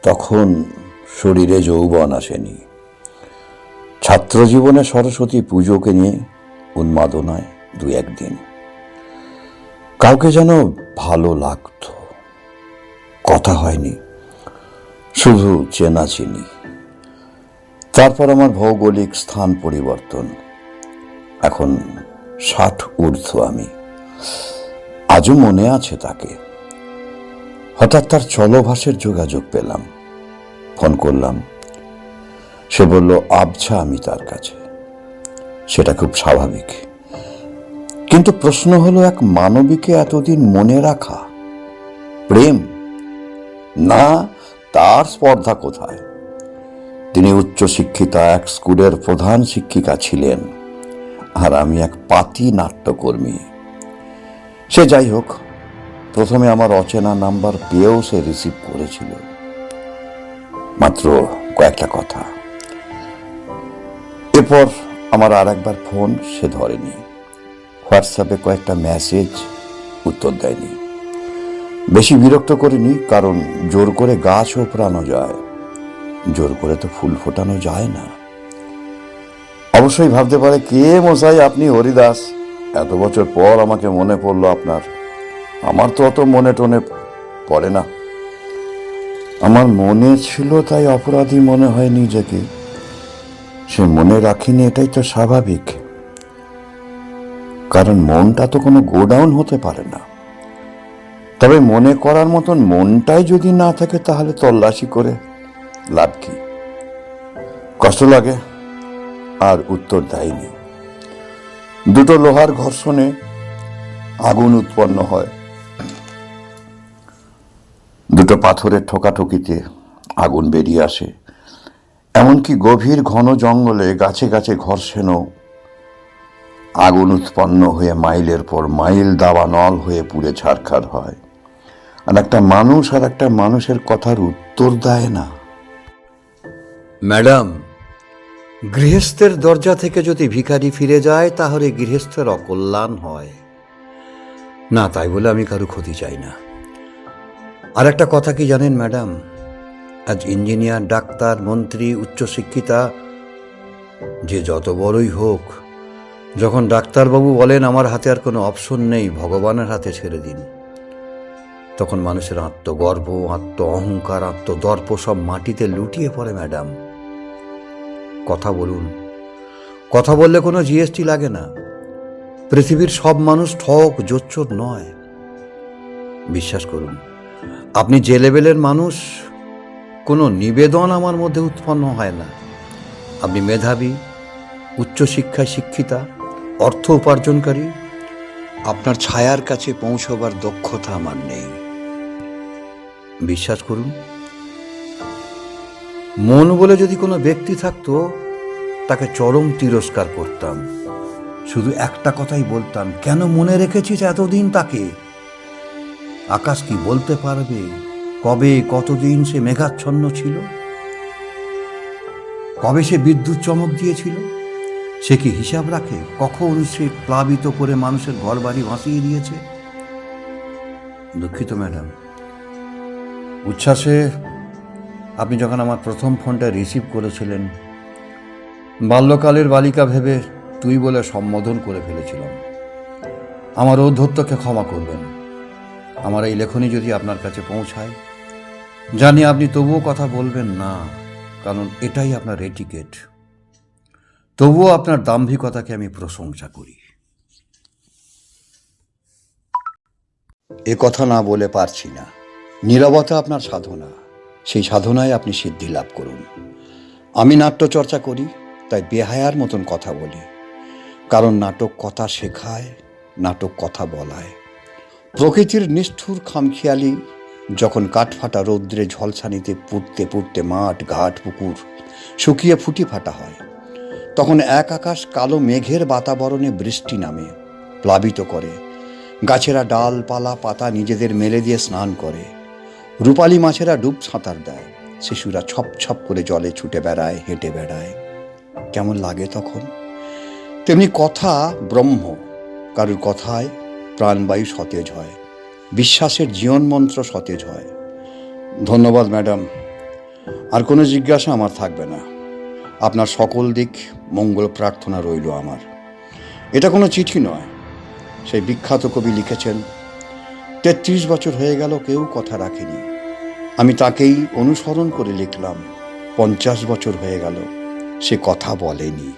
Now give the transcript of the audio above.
তখন শরীরে যৌবন আসেনি। ছাত্রজীবনে সরস্বতী পুজোকে নিয়ে উন্মাদনায় দু একদিন কাউকে যেন ভালো লাগতো, কথা হয়নি, শুধু চেনাচিনি। তারপর আমার ভৌগোলিক স্থান পরিবর্তন, এখন 60 ঊর্ধ্ব আমি। আজও মনে আছে তাকে। হঠাৎ তার চলভাষের যোগাযোগ পেলাম, ফোন করলাম। সে বলল আবছা আমি তার কাছে। সেটা খুব স্বাভাবিক, কিন্তু প্রশ্ন হলো এক মানবীকে এতদিন মনে রাখা প্রেম না, তার স্পর্ধা কোথায়? তিনি উচ্চশিক্ষিতা এক স্কুলের প্রধান শিক্ষিকা ছিলেন, আর আমি এক পাতি নাট্যকর্মী। সে যাই হোক, প্রথমে আমার অচেনা নাম্বার পেয়েও সে রিসিভ করেছিল, মাত্র কয়েকটা কথা। এরপর আমার আর একবার ফোন সে ধরেনি, হোয়াটসঅ্যাপে কয়েকটা মেসেজ, উত্তর দেয়নি। বেশি বিরক্ত করিনি, কারণ জোর করে গাছ ওপরানো যায়, জোর করে তো ফুল ফোটানো যায় না। অবশ্যই ভাবতে পারে, কে মশাই আপনি হরিদাস, এত বছর পর আমাকে মনে পড়লো আপনার। আমার তো অত মনে টনে পড়ে না। আমার মনে ছিল তাই অপরাধী মনে হয় নিজেকে। সে মনে রাখিনি, এটাই তো স্বাভাবিক, কারণ মনটা তো কোনো গোডাউন হতে পারে না। তবে মনে করার মতন মনটাই যদি না থাকে, তাহলে তল্লাশি করে লাভ কি? কষ্ট লাগে, আর উত্তর দেয়নি। দুটো লোহার ঘর্ষণে আগুন উৎপন্ন হয়, দুটো পাথরের ঠোকাঠুকিতে আগুন বেরিয়ে আসে। এমনকি গভীর ঘন জঙ্গলে গাছে গাছে ঘর্ষণেও আগুন উৎপন্ন হয়ে মাইলের পর মাইল দাবানল হয়ে পুড়ে ছারখার হয়। আর একটা মানুষ আর একটা মানুষের কথার উত্তর দেয় না। ম্যাডাম, গৃহস্থের দরজা থেকে যদি ভিখারি ফিরে যায়, তাহলে গৃহস্থের অকল্যাণ হয় না। তাই বলে আমি কারো ক্ষতি চাই না। আর একটা কথা কি জানেন ম্যাডাম, আজ ইঞ্জিনিয়ার, ডাক্তার, মন্ত্রী, উচ্চশিক্ষিতা যে যত বড়ই হোক, যখন ডাক্তারবাবু বলেন আমার হাতে আর কোনো অপশন নেই, ভগবানের হাতে ছেড়ে দিন, তখন মানুষের আত্মগর্ব, আত্ম অহংকার, আত্মদর্প সব মাটিতে লুটিয়ে পড়ে ম্যাডাম। কথা বলুন। কথা বললে কোনো জিএসটি লাগে না। পৃথিবীর সব মানুষ ঠক জোচ্চোর নয়। বিশ্বাস করুন, আপনি যে লেভেলের মানুষ, কোনো নিবেদন আমার মধ্যে উৎপন্ন হয় না। আপনি মেধাবী, উচ্চশিক্ষায় শিক্ষিতা, অর্থ উপার্জনকারী, আপনার ছায়ার কাছে পৌঁছবার দক্ষতা আমার নেই। বিশ্বাস করুন, মন বলে যদি কোনো ব্যক্তি থাকতো, তাকে চরম তিরস্কার করতাম। শুধু একটা কথাই বলতাম, কেন মনে রেখেছিস এতদিন তাকে? আকাশ কি বলতে পারবে কবে কতদিন সে মেঘাচ্ছন্ন ছিল? কবে সে বিদ্যুৎ চমক দিয়েছিল? সে কি হিসাব রাখে কখন সে প্লাবিত করে মানুষের ঘর বাড়ি ভাসিয়ে দিয়েছে? দুঃখিত ম্যাডাম। উচ্ছ্বাসে আপনি যখন আমার প্রথম ফোনটা রিসিভ করেছিলেন, বাল্যকালের বালিকা ভেবে তুই বলে সম্বোধন করে ফেলেছিলাম। আমার ঔদ্ধত্যকে ক্ষমা করবেন। আমার এই লেখনী যদি আপনার কাছে পৌঁছায়, জানি আপনি তবুও কথা বলবেন না, কারণ এটাই আপনার এটিকেট। তবুও আপনার দাম্ভিকতাকে আমি প্রশংসা করি। এ কথা না বলে পারছি না। নীরবতা আপনার সাধনা, সেই সাধনায় আপনি সিদ্ধি লাভ করুন। আমি নাট্যচর্চা করি, তাই বেহায়ার মতন কথা বলি, কারণ নাটক কথা শেখায়, নাটক কথা বলায়। প্রকৃতির নিষ্ঠুর খামখেয়ালি যখন কাঠফাটা রৌদ্রে ঝলসানিতে পুড়তে পুড়তে মাঠ, ঘাট, পুকুর শুকিয়ে ফুটি ফাটা হয়, তখন এক আকাশ কালো মেঘের বাতাবরণে বৃষ্টি নামে, প্লাবিত করে। গাছেরা ডালপালা পাতা নিজেদের মেলে দিয়ে স্নান করে, রূপালী মাছেরা ডুব সাঁতার দেয়, শিশুরা ছপ ছপ করে জলে ছুটে বেড়ায়, হেঁটে বেড়ায়। কেমন লাগে তখন? তেমনি কথা ব্রহ্ম, কারুর কথায় প্রাণবায়ু সতেজ হয়, বিশ্বাসের জীবন মন্ত্র সতেজ হয়। ধন্যবাদ ম্যাডাম, আর কোনো জিজ্ঞাসা আমার থাকবে না। আপনার সকল দিক মঙ্গল প্রার্থনা রইল আমার। এটা কোনো চিঠি নয়। সেই বিখ্যাত কবি লিখেছেন, 33 বছর হয়ে গেল কেউ কথা রাখেনি, আমি তাকেই অনুসরণ করে লিখলাম। 50 বছর হয়ে গেল, সে কথা বলেনি।